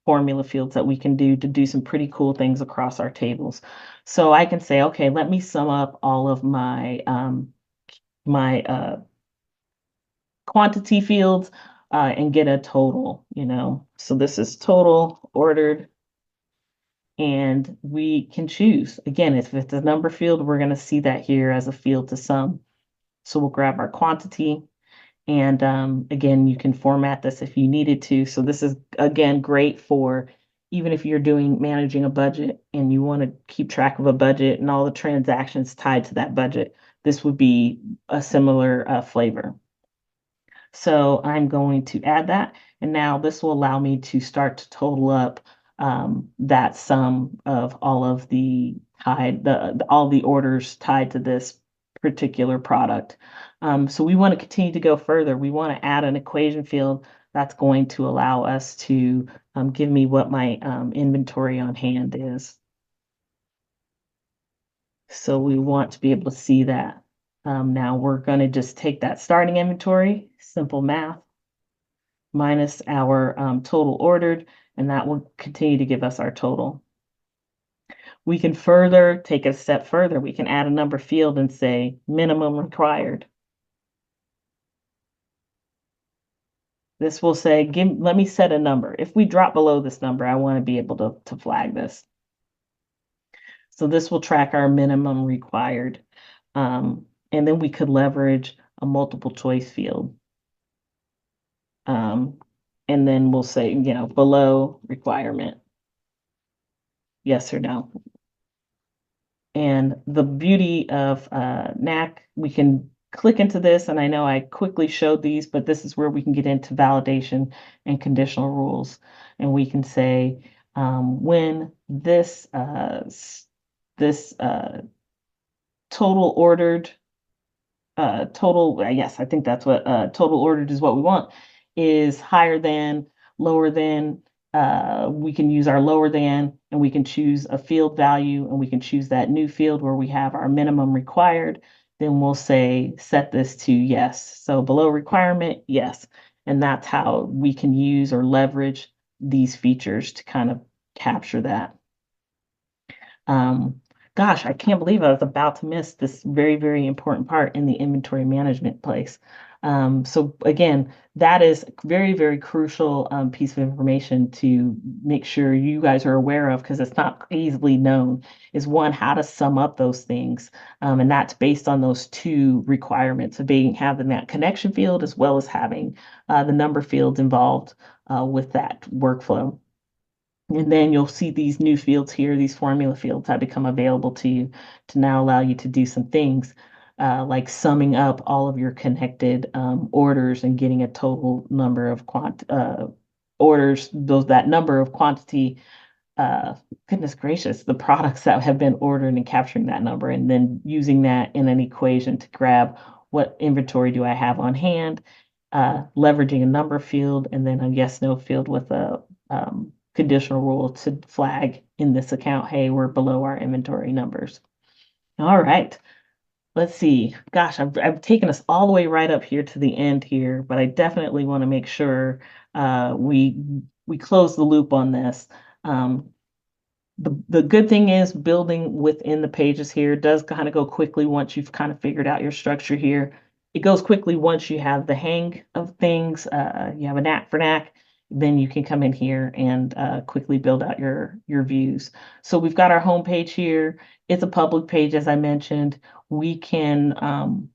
formula fields that we can do to do some pretty cool things across our tables. So I can say, okay, let me sum up all of my quantity fields and get a total, So this is total ordered, and we can choose. Again, if it's a number field, we're going to see that here as a field to sum. So we'll grab our quantity, and again, you can format this if you needed to. So this is, again, great for even if you're managing a budget and you want to keep track of a budget and all the transactions tied to that budget. This would be a similar flavor. So I'm going to add that. And now this will allow me to start to total up that sum of all of all the orders tied to this particular product. So we want to continue to go further. We want to add an equation field that's going to allow us to give me what my inventory on hand is. So we want to be able to see that. Now we're going to just take that starting inventory, simple math, minus our total ordered, and that will continue to give us our total. We can further take it a step further. We can add a number field and say minimum required. This will say, let me set a number. If we drop below this number, I want to be able to flag this. So this will track our minimum required. And then we could leverage a multiple choice field. And then we'll say, below requirement, yes or no. And the beauty of Knack, we can click into this, and I know I quickly showed these, but this is where we can get into validation and conditional rules. And we can say when this total ordered, yes, I think that's what total ordered is what we want, is higher than, lower than, we can use our lower than, and we can choose a field value, and we can choose that new field where we have our minimum required. Then we'll say, set this to yes. So below requirement, yes. And that's how we can use or leverage these features to kind of capture that. Gosh, I can't believe I was about to miss this very, very important part in the inventory management place. So again, that is very, very crucial piece of information to make sure you guys are aware of, because it's not easily known, is one, how to sum up those things. And that's based on those 2 requirements of having that connection field as well as having the number fields involved with that workflow. And then you'll see these new fields here, these formula fields have become available to you to now allow you to do some things like summing up all of your connected orders and getting a total number of orders, that number of quantity, uh, goodness gracious, the products that have been ordered and capturing that number, and then using that in an equation to grab what inventory do I have on hand, leveraging a number field and then a yes no field with a conditional rule to flag in this account, hey, we're below our inventory numbers. All right. Let's see. Gosh, I've taken us all the way right up here to the end here, but I definitely want to make sure we close the loop on this. Um, the good thing is building within the pages here does kind of go quickly once you've kind of figured out your structure here. It goes quickly once you have the hang of things. You have a knack for knack, then you can come in here and quickly build out your views. So we've got our home page here. It's a public page, as I mentioned. We can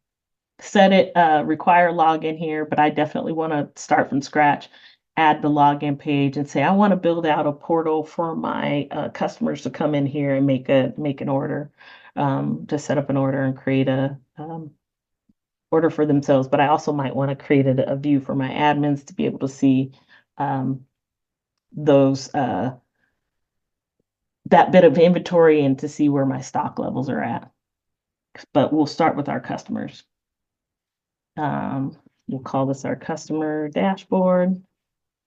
set it, require login here, but I definitely want to start from scratch, add the login page and say, I want to build out a portal for my customers to come in here and make an order, to set up an order and create a order for themselves. But I also might want to create a view for my admins to be able to see those that bit of inventory and to see where my stock levels are at. But we'll start with our customers. We'll call this our customer dashboard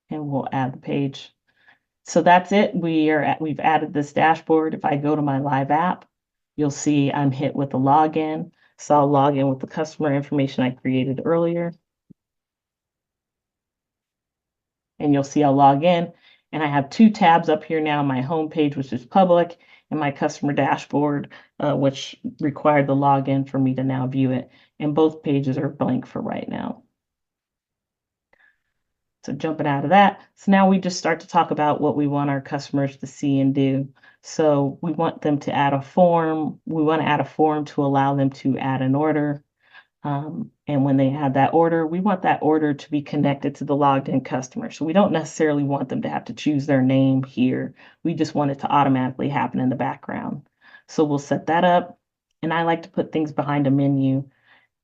and we'll add the page. So that's it. We've added this dashboard. If I go to my live app, you'll see I'm hit with the login. So I'll log in with the customer information I created earlier. And you'll see I'll log in and I have two tabs up here now, my home page, which is public, and my customer dashboard, which required the login for me to now view it. And both pages are blank for right now. So jumping out of that, so now we just start to talk about what we want our customers to see and do. So we want them to add a form. We want to add a form to allow them to add an order. And when they add that order, we want that order to be connected to the logged in customer. So we don't necessarily want them to have to choose their name here. We just want it to automatically happen in the background. So we'll set that up. And I like to put things behind a menu,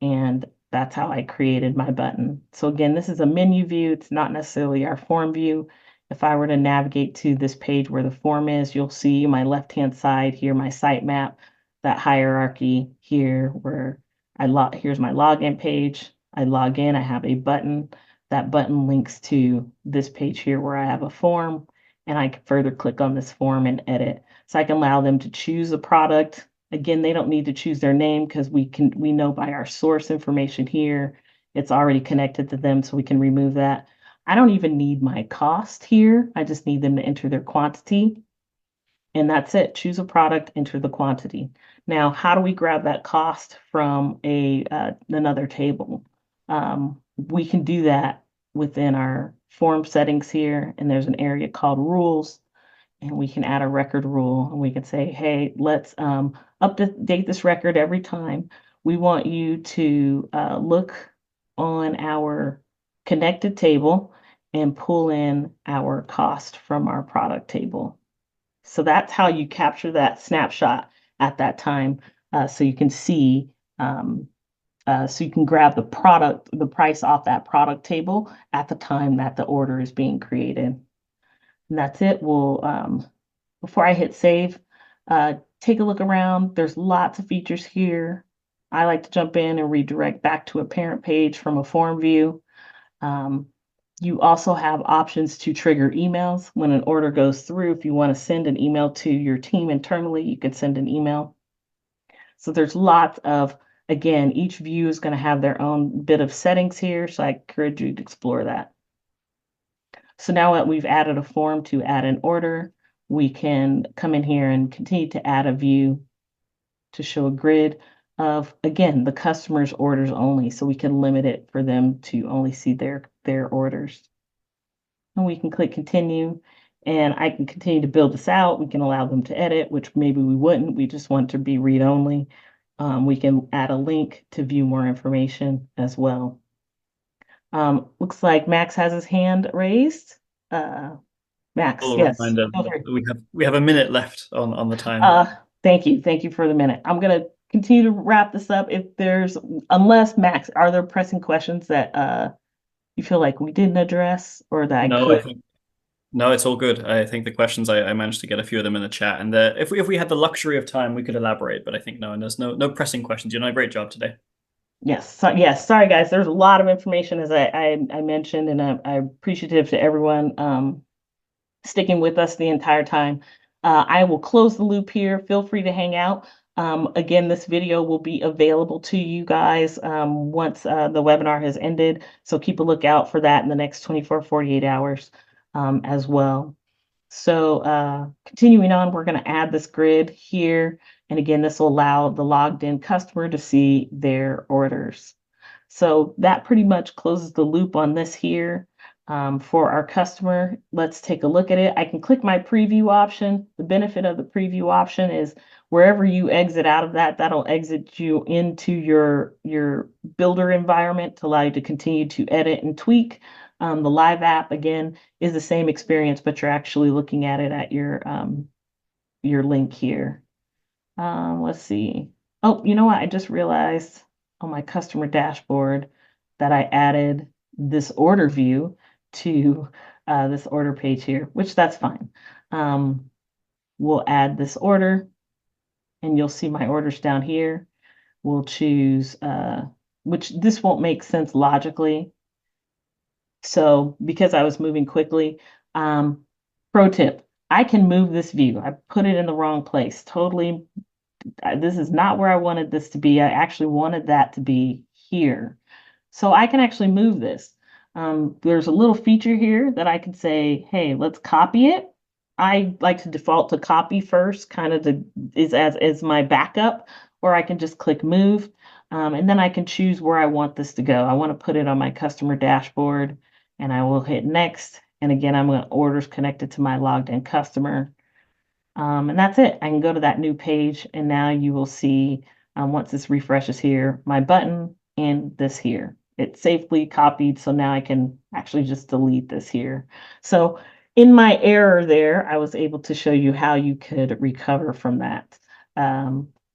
and that's how I created my button. So again, this is a menu view. It's not necessarily our form view. If I were to navigate to this page where the form is, you'll see my left-hand side here, my sitemap, that hierarchy here where here's my login page. I log in, I have a button. That button links to this page here where I have a form, and I can further click on this form and edit. So I can allow them to choose a product. Again, they don't need to choose their name because we know by our source information here, it's already connected to them, so we can remove that. I don't even need my cost here. I just need them to enter their quantity. And that's it. Choose a product, enter the quantity. Now, how do we grab that cost from another table? We can do that within our form settings here, and there's an area called rules, and we can add a record rule, and we can say, hey, let's update this record every time. We want you to look on our connected table and pull in our cost from our product table. So that's how you capture that snapshot at that time. So you can see, so you can grab the price off that product table at the time that the order is being created. And that's it. Before I hit save, take a look around. There's lots of features here. I like to jump in and redirect back to a parent page from a form view. You also have options to trigger emails when an order goes through. If you want to send an email to your team internally, you can send an email. So there's lots of, again, each view is going to have their own bit of settings here. So I encourage you to explore that. So now that we've added a form to add an order, we can come in here and continue to add a view to show a grid of, again, the customer's orders only. So we can limit it for them to only see their orders. And we can click continue, and I can continue to build this out. We can allow them to edit, which maybe we wouldn't. We just want to be read only. We can add a link to view more information as well. Looks like Max has his hand raised. Max, Full yes. reminder Feel that free. we have a minute left on the time. Uh, Thank you. Thank you for the minute. I'm gonna continue to wrap this up. If there's, unless Max, are there pressing questions that you feel like we didn't address or that I No, could? I think no, it's all good. I think the questions I managed to get a few of them in the chat, and if we had the luxury of time, we could elaborate. But I think no, and there's no pressing questions. You're doing a great job today. Yes. So, yes. Sorry, guys. There's a lot of information as I mentioned, and I'm appreciative to everyone sticking with us the entire time. I will close the loop here. Feel free to hang out. Again, this video will be available to you guys once the webinar has ended. So keep a lookout for that in the next 24, 48 hours as well. So continuing on, we're going to add this grid here. And again, this will allow the logged in customer to see their orders. So that pretty much closes the loop on this here for our customer. Let's take a look at it. I can click my preview option. The benefit of the preview option is wherever you exit out of that, that'll exit you into your builder environment to allow you to continue to edit and tweak. The live app, again, is the same experience, but you're actually looking at it at your link here. Let's see. Oh, you know what? I just realized on my customer dashboard that I added this order view to this order page here, which that's fine. We'll add this order and you'll see my orders down here. We'll choose, which this won't make sense logically. So because I was moving quickly, pro tip, I can move this view. I put it in the wrong place. Totally this is not where I wanted this to be. I actually wanted that to be here. So I can actually move this. There's a little feature here that I can say, hey, let's copy it. I like to default to copy first, kind of is as my backup, or I can just click move. And then I can choose where I want this to go. I want to put it on my customer dashboard and I will hit next. And again, I'm going to orders connected to my logged in customer. And that's it. I can go to that new page and now you will see, once this refreshes here, my button and this here. It's safely copied, so now I can actually just delete this here. So in my error there, I was able to show you how you could recover from that.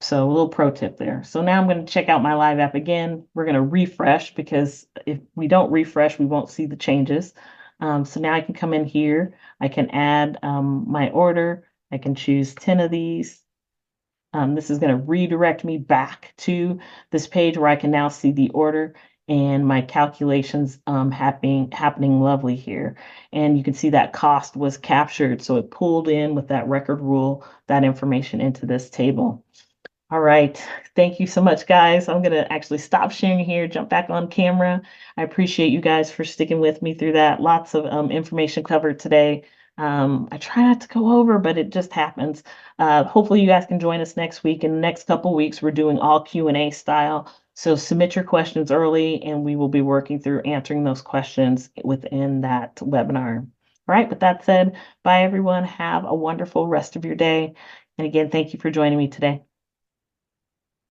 So a little pro tip there. So now I'm going to check out my live app again. We're going to refresh because if we don't refresh, we won't see the changes. So now I can come in here. I can add my order. I can choose 10 of these. This is going to redirect me back to this page where I can now see the order and my calculations happening lovely here. And you can see that cost was captured. So it pulled in with that record rule, that information into this table. All right. Thank you so much, guys. I'm going to actually stop sharing here, jump back on camera. I appreciate you guys for sticking with me through that. Lots of information covered today. I try not to go over, but it just happens. Hopefully you guys can join us next week. In the next couple of weeks, we're doing all Q&A style. So submit your questions early and we will be working through answering those questions within that webinar. All right. With that said, bye everyone. Have a wonderful rest of your day. And again, thank you for joining me today.